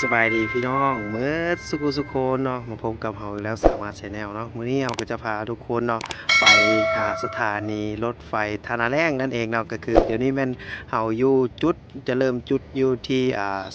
สบายดีพี่น้องเมื่อสุโคนเนาะมาพบกับเฮาอีกแล้วสามารถแชนแนลเนาะมื้อนี้เฮาก็จะพาทุกคนเนาะไปสถานีรถไฟธานาแร่งนั่นเองเนาะก็คือเดี๋ยวนี้แม่นเฮาอยู่จุดจะเริ่มจุดอยู่ที่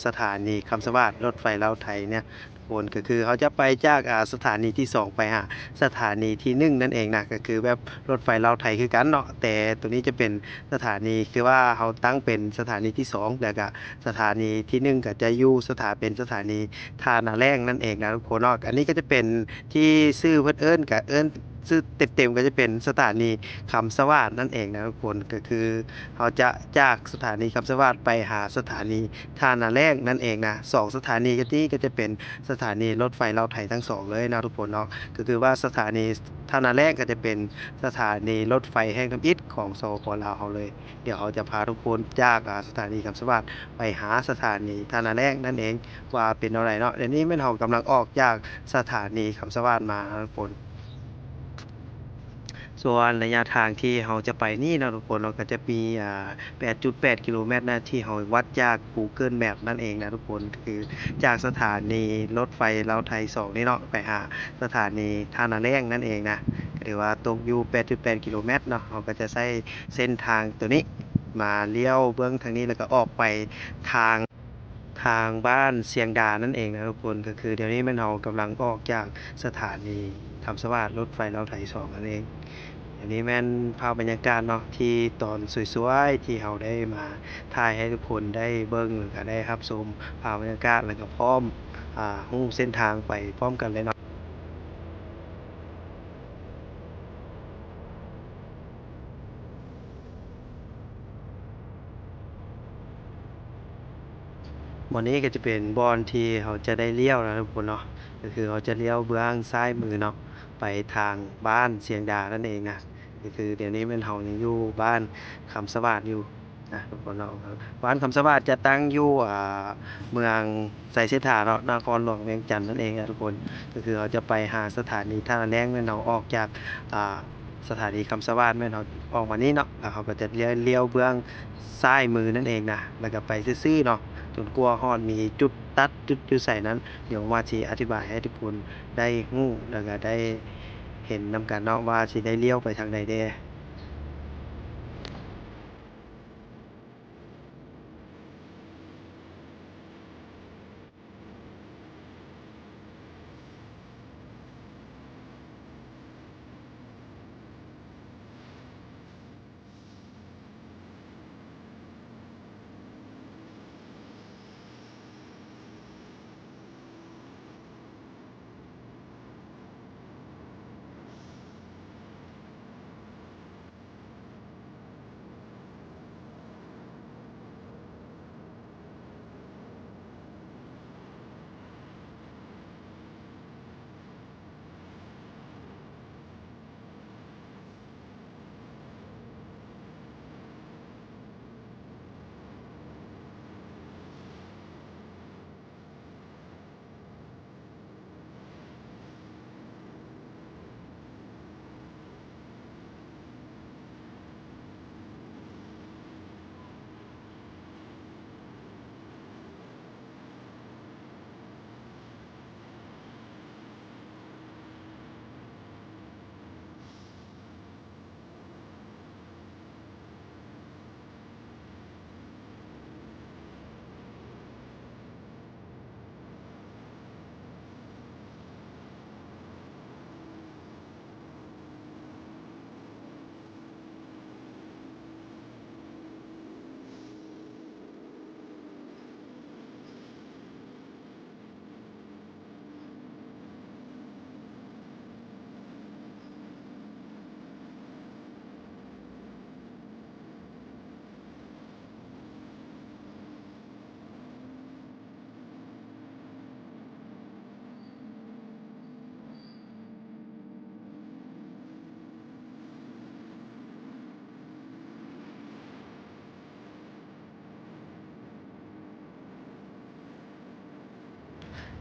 สถานีคำสวัสดิ์รถไฟลาวไทยเนี่ยทุกคนก็คือเขาจะไปจากสถานีที่2ไปหาสถานีที่1นั่นเองนะก็คือแบบรถไฟลาวไทยคือกันเนาะแต่ตัวนี้จะเป็นสถานีคือว่าเขาตั้งเป็นสถานีที่2แล้วก็สถานีที่1ก็จะอยู่เป็นสถานีทานาแร่งนั่นเองนะทุกคนเนาะอันนี้ก็จะเป็นที่ชื่อเพิ่นเอิ้นกับเอิ้นชื่อเต็มๆก็จะเป็นสถานีคำสวัสดิ์นั่นเองนะทุกคนก็คือเขาจะจากสถานีคำสวัสดิ์ไปหาสถานีทานาแร่งนั่นเองนะ2สถานีก็นี้ก็จะเป็นสถานีรถไฟลาวไทยทั้ง2เลยนะทุกคนเนาะก็คือว่าสถานีทานาแร่งก็จะเป็นสถานีรถไฟแห่งทำอิฐของสปปลาวเขาเลยเดี๋ยวเขาจะพาทุกคนจากสถานีคำสวัสดิ์ไปหาสถานีทานาแร่งนั่นเองว่าเป็นอะไรเนาะเดี๋ยวนี้แม่นเรากำลังออกจากสถานีคำสวัสดิ์มานะทุกคนส่วนระยะทางที่เราจะไปนี่นะทุกคนเราก็จะมี8.8กิโลเมตรนะที่เราวัดจาก Google Map นั่นเองนะทุกคนคือจากสถานีรถไฟลาวไทย2นี่เนาะไปหาสถานีท่านาแร่งนั่นเองนะก็ถือว่าตกอยู่8.8กิโลเมตรเนาะเราก็จะใช้เส้นทางตัวนี้มาเลี้ยวเบื้องทางนี้แล้วก็ออกไปทางบ้านเสียงดานั่นเองนะทุกคนก็คือเดี๋ยวนี้แม่นเรากำลังออกจากสถานีคำสวัสดิ์รถไฟลาวไทย2นั่นเองอันนี้แม่นภาพบรรยากาศเนาะที่ตอนสวยๆที่เราได้มาถ่ายให้ทุกคนได้เบิ่งหรือก็ได้รับชมภาพบรรยากาศแล้วก็พร้อมรู้เส้นทางไปพร้อมกันเลยเนาะ บ่อนนี้ก็จะเป็นบ่อนที่เขาจะได้เลี้ยวนะทุกคนเนาะก็คือเขาจะเลี้ยวเบื้องซ้ายมือเนาะไปทางบ้านเสียงดานั่นเองนะก็คือเดี๋ยวนี้แม่นเฮายังอยู่บ้านคำสวัสดิ์อยู่นะทุกคนเนาะบ้านคำสวัสดิ์จะตั้งอยู่เมืองไสเสถาเนาะนครหลวงเวียงจันทน์นั่นเองนะทุกคนก็คือเขาจะไปหาสถานีท่าแรงแม่นเฮาออกจากอ่าสถานีคำสวัสดิ์แม่นเฮาออกมานี้เนาะแล้วเขาก็จะเลี้ยวเบื้องซ้ายมือนั่นเองนะแล้วก็ไปซื่อๆเนาะ จนกว่าฮอดมีจุดตัดจุดอยู่ไสนั้นเดี๋ยวว่าสิอธิบายให้ทุกคนได้รู้แล้วก็ได้เห็นนำกันเนาะว่าสิได้เลี้ยวไปทางใดแน่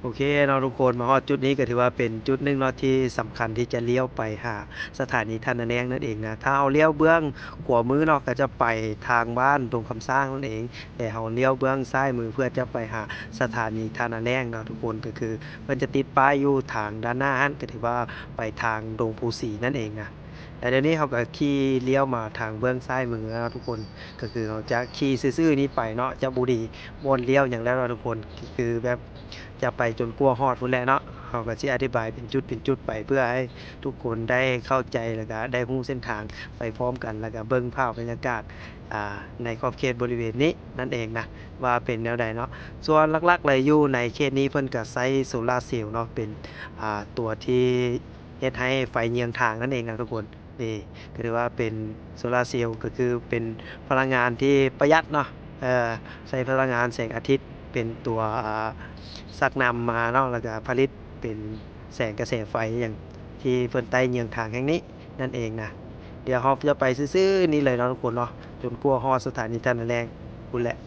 โอเคเนาะทุกคนมาฮอดจุดนี้ก็ถือว่าเป็นจุดหนึ่งเนาะที่สำคัญที่จะเลี้ยวไปหาสถานีท่านาแนงนั่นเองนะถ้าเราเลี้ยวเบื้องขวามือเนาะก็จะไปทางบ้านตรงคำสร้างนั่นเองแต่เราเลี้ยวเบื้องซ้ายมือเพื่อจะไปหาสถานีท่านาแนงเนาะทุกคนก็คือมันจะติดป้ายอยู่ทางด้านหน้าก็ถือว่าไปทางดงปูสีนั่นเองนะแต่เดี๋ยวนี้เขาก็ขี่เลี้ยวมาทางเบื้องซ้ายมือแล้วทุกคนก็คือเราจะขี่ซื่อๆนี้ไปเนาะจะบุรีวนเลี้ยวอย่างแล้วทุกคนคือแบบจะไปจนกลัวฮอดพุ่นแหละเนาะเขาก็สิอธิบายเป็นจุดเป็นจุดไปเพื่อให้ทุกคนได้เข้าใจแล้วก็ได้รู้เส้นทางไปพร้อมกันแล้วก็เบิ่งภาพบรรยากาศในขอบเขตบริเวณนี้นั่นเองนะว่าเป็นแนวใดเนาะส่วนหลักๆเลยอยู่ในเขตนี้เพิ่นก็ใช้โซลาร์เซลล์เนาะเป็นตัวที่เฮ็ดให้ไฟเยืองทางนั่นเองนะทุกคนนี่ก็ถือว่าเป็นโซลาร์เซลล์ก็คือเป็นพลังงานที่ประหยัดเนาะใช้พลังงานแสงอาทิตย์เป็นตัวชักนำมาเนาะแล้วก็ผลิตเป็นแสงกระแสไฟอย่างที่เพิ่นใต้เยืองทางแห่งนี้นั่นเองนะเดี๋ยวเราจะไปซื่อๆนี่เลยเนาะทุกคนเนาะจนกลัวฮอดสถานีท่าน้าแลงพู้นแหละ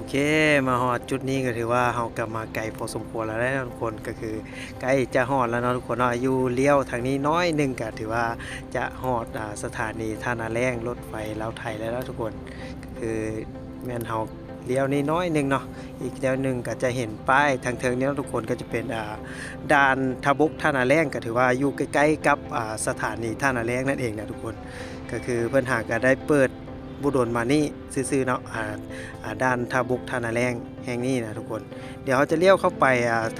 เคมาฮอดจุดนี้ก็ถือว่าเฮากลับมาไกลพอสมควรแล้วนะทุกคนก็คือใกล้จะฮอดแล้วเนาะทุกคนเนาะอยู่เลี้ยวทางนี้น้อยหนึงก็ถือว่าจะฮอดสถานีท่านาแรงรถไฟลาวไทยแล้วนะทุกคนก็คือแม่นเฮาเลี้ยวนี้น้อยหนึงเนาะอีกแล้วหนึงก็จะเห็นป้ายทางเทิงนี้เนาะทุกคนก็จะเป็นด่านทบกท่านาแรงก็ถือว่าอยู่ใกล้ๆกับสถานีท่านาแรงนั่นเองนะทุกคนก็คือเพิ่นหาก็ได้เปิดบุดลมานี่ซื่อๆเนาะด้านท่าบุกท่านาแรงแห่งนี้นะทุกคนเดี๋ยวเขาจะเลี้ยวเข้าไป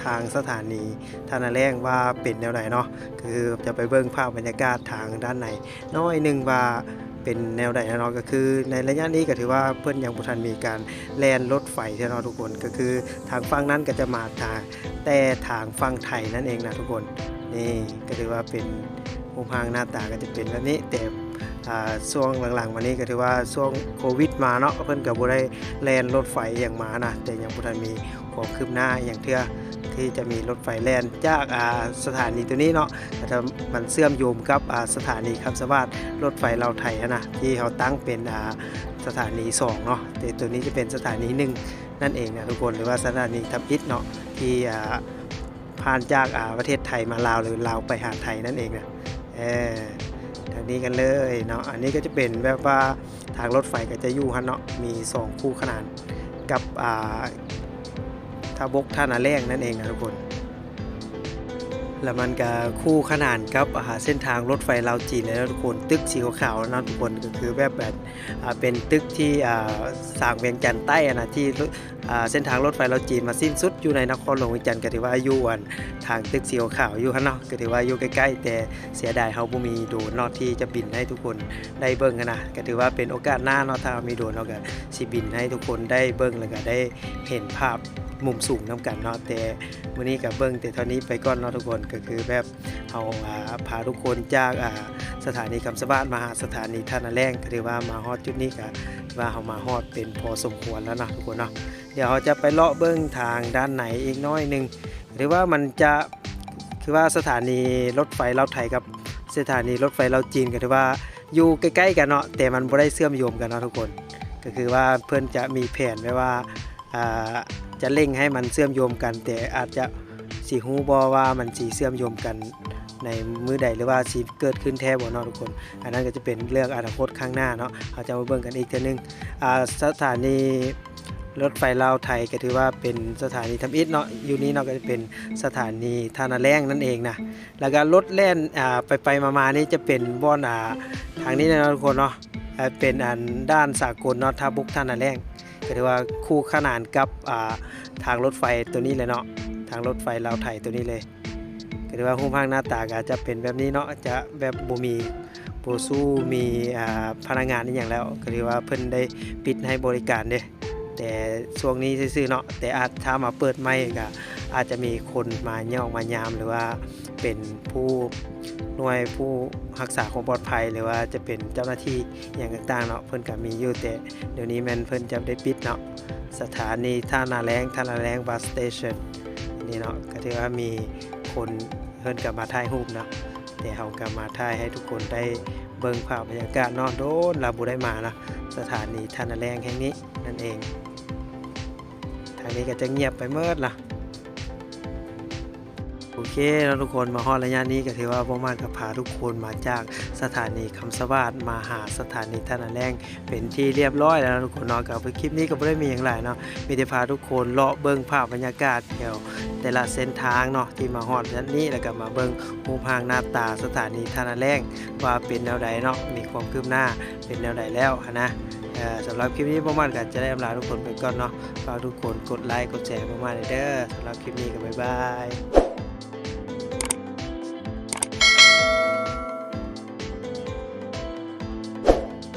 ทางสถานีท่านาแรงว่าเป็นแนวไหนเนาะคือจะไปเบิ่งภาพบรรยากาศทางด้านในน้อยหนึงว่าเป็นแนวใดเนาะก็คือในระยะนี้ก็ถือว่าเพิ่นยังบ่ทันมีการแล่นรถไฟเนาะทุกคนก็คือทางฝั่งนั้นก็จะมาทางแต่ทางฝั่งไทยนั่นเองนะทุกคนนี่ก็ถือว่าเป็นมุมทางหน้าตาก็จะเป็นแบบนี้แต่ช่วงหลังๆมานี้ก็ถือว่าช่วงโควิดมาเนาะเพิ่นก็บ่ได้แล่นรถไฟอย่างมานะแต่ยังบ่ทันมีความคืบหน้าอย่างเทื่อที่จะมีรถไฟแล่นจากสถานีตัวนี้เนาะก็จะมันเชื่อมโยงกับสถานีคำสวัสดิ์รถไฟลาวไทยนะที่เขาตั้งเป็นสถานี2เนาะแต่ตัวนี้จะเป็นสถานี1นั่นเองนะทุกคนหรือว่าสถานีทับอิฐเนาะที่ผ่านจากประเทศไทยมาลาวหรือลาวไปหาไทยนั่นเองนะทางนี้กันเลยเนาะอันนี้ก็จะเป็นแบบว่าทางรถไฟก็จะอยู่ฮะเนาะมี2คู่ขนานกับท่าบกท่านาแรงนั่นเองนะทุกคนแล้วมันก็คู่ขนานกับเส้นทางรถไฟลาวจีนเลยนะทุกคนตึกสีขาวๆนะทุกคนก็คือแบบเป็นตึกที่สร้างเวียงจันทร์ใต้นะที่เส้นทางรถไฟลาวจีนมาสิ้นสุดอยู่ในนครหลวงเวียงจันทร์ก็ถือว่าอยู่ทางตึกสีขาวอยู่ฮะเนาะก็ถือว่าอยู่ใกล้ๆแต่เสียดายเฮาบ่มีโดรนเนาะที่จะบินให้ทุกคนได้เบิ่งกันนะก็ถือว่าเป็นโอกาสหน้าเนาะถ้ามีโดรนเราก็สิบินให้ทุกคนได้เบิ่งแล้วก็ได้เห็นภาพมุมสูงน้ำกันเนาะแต่มื้อนี้ก็เบิ่งแต่เท่านี้ไปก่อนเนาะทุกคนก็คือแบบเอาพาทุกคนจากสถานีคำสวัสดิ์มาหาสถานีท่านาแรงก็ถือว่ามาฮอดจุดนี้ก็ว่าเฮามาฮอดเป็นพอสมควรแล้วนะทุกคนเนาะเดี๋ยวเราจะไปเลาะเบิ่งทางด้านไหนอีกน้อยนึงหรือว่ามันจะคือว่าสถานีรถไฟลาวไทยกับสถานีรถไฟลาวจีนก็ถือว่าอยู่ใกล้ๆกันเนาะแต่มันบ่ได้เชื่อมโยงกันเนาะทุกคนก็คือว่าเพิ่นจะมีแผนไว้ว่าจะเร่งให้มันเชื่อมโยงกันแต่อาจจะสิฮู้บ่ว่ามันสิเชื่อมโยงกันในมื้อใดหรือว่าสิเกิดขึ้นแท้บ่เนาะทุกคนอันนั้นก็จะเป็นเรื่องอนาคตข้างหน้าเนาะเราจะมาเบิ่งกันอีกเทื่อนึงสถานีรถไฟลาวไทยก็ถือว่าเป็นสถานีทำอิฐเนาะอยู่นี้เนาะก็จะเป็นสถานีท่านาแรงนั่นเองนะแล้วก็รถแล่นไปมาๆนี่จะเป็นบ่อนทางนี้นะทุกคนเนาะเป็นด้านสากลเนาะท่าบุกท่านาแรงก็ถือว่าคู่ขนานกับทางรถไฟตัวนี้เลยเนาะทางรถไฟลาวไทยตัวนี้เลยก็ถือว่ารูปร่างหน้าตาก็จะเป็นแบบนี้เนาะจะแบบบ่มีโบสู้มีพนักงานนี่อย่างแล้วก็ถือว่าเพิ่นได้ปิดให้บริการเด้แต่ช่วงนี้ซื่อๆเนาะแต่อาจถ้ามาเปิดใหม่ก็อาจจะมีคนมาย่องมายามหรือว่าเป็นผู้หน่วยผู้รักษาความปลอดภัยหรือว่าจะเป็นเจ้าหน้าที่อย่างต่างๆเนาะเพิ่นก็มีอยู่แต่เดี๋ยวนี้แม่นเพิ่นจะได้ปิดเนาะสถานีท่านาแรงบัสสเตชันนี่เนาะก็ถือว่ามีคนเพิ่นก็มาถ่ายรูปเนาะแต่เฮาก็มาถ่ายให้ทุกคนได้เบิ่งภาพบรรยากาศเนาะโดนเราบ่ได้มานะสถานีท่านาแรงแห่งนี้นั่นเองทางนี้ก็จะเงียบไปเมิดล่ะโอเคแล้วทุกคนมาฮอดระยะนี้ก็ถือว่าบ่มากก็พาทุกคนมาจากสถานีคำสวัสดิ์มาหาสถานีท่านาแรงเป็นที่เรียบร้อยแล้วทุกคนเนาะกับคลิปนี้ก็บ่ได้มีอย่างไรเนาะมีแต่พาทุกคนเลาะเบิ่งภาพบรรยากาศเกี่ยวแต่ละเส้นทางเนาะที่มาฮอดระยะนี้แล้วก็มาเบิ่งรูปร่างหน้าตาสถานีท่านาแรงว่าเป็นแนวใดเนาะมีความคืบหน้าเป็นแนวใดแล้วนะสำหรับคลิปนี้ประมาณก็จะได้อำลาทุกคนไปก่อนเนาะฝากทุกคนกดไลค์กดแชร์ประมาณเด้อสำหรับคลิปนี้ก็บ๊ายบาย